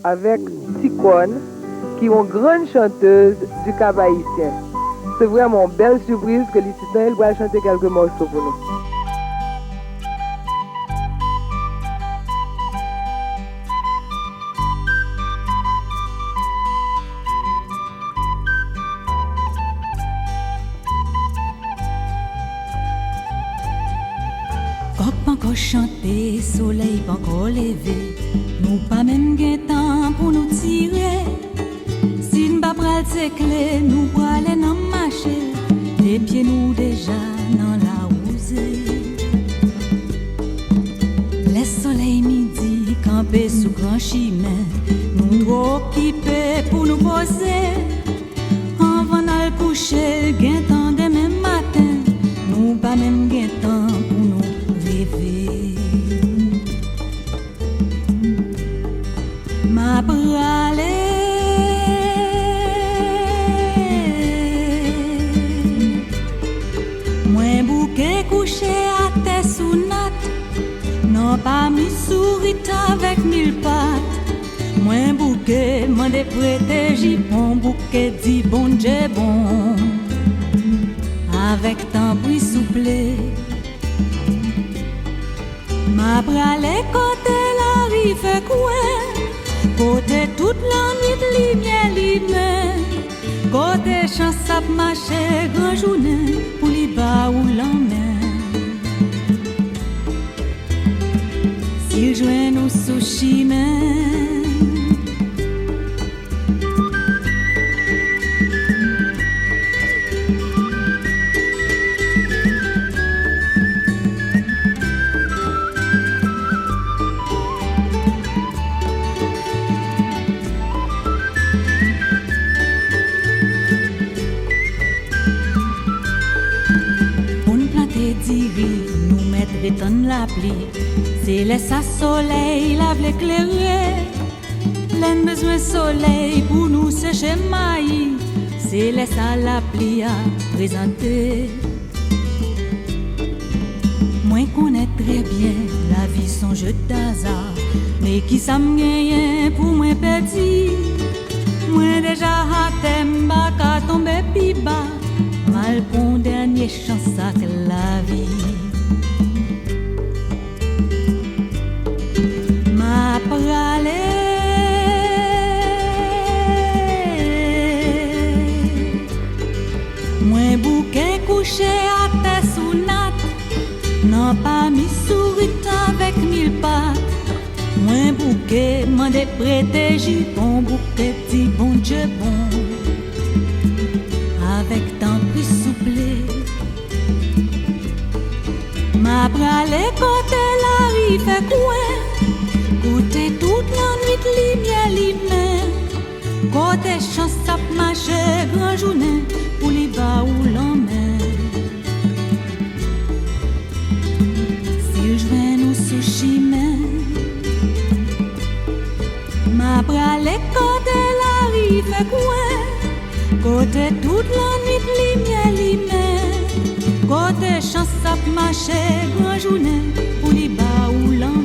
avec Ticone, qui est une grande chanteuse du Cap haïtien. C'est vraiment une belle surprise que les Titans va chanter quelques morceaux pour nous. Coq pas encore chanté, soleil pas encore levé, nous pas même gain temps pour nous tirer. Si nous pas pral clés, nous pral en marcher, les pieds nous déjà dans la rosée. Les soleils midi campés sous grand chemin, nous trop occupés pour nous poser. Avant d'aller coucher, gain temps demain matin, nous pas même gain temps pour nous rêver. Ma bralée, moi bouquet couché à terre sous natte, non pas mi sourit avec mille pattes. Moi bouquet m'en déprêté jipon, bouquet dit bon Dieu bon, avec tant bruit soufflé. Ma bralée côté la rive coin, côté toute la nuit lumière lumière, côté chance à marcher grand journée pour les bas ou l'emmène. S'il joint nous sous chemin, nous mettre béton la pluie, c'est laisse à soleil lave l'éclairer. L'en besoin soleil pour nous sécher maïs, c'est laisse à la pluie à présenter. Moi connais très bien la vie sans jeu d'hasard, mais qui ça me gagne pour moi petit. Moi déjà à thème bas tomber pi bas, mal pour dernier chance à la vie. Ma pralée, moi bouquet couché à terre sous natte, non pas mi sourit avec mille pattes. Moi bouquet m'en déprêté jupon, bouquet dit bon Dieu bon, avec tant pris soufflé. Ma bralée côté la rive coin, côté toute la nuit lumière lumière, côté chance à marcher grand journée pour les bas ou l'emmène. S'il joint nous sous chemin, ma bralée côté la rive coin, côté toute la nuit lumière lumière, côté chance à marcher grand journée pour les bas ou l'emmène.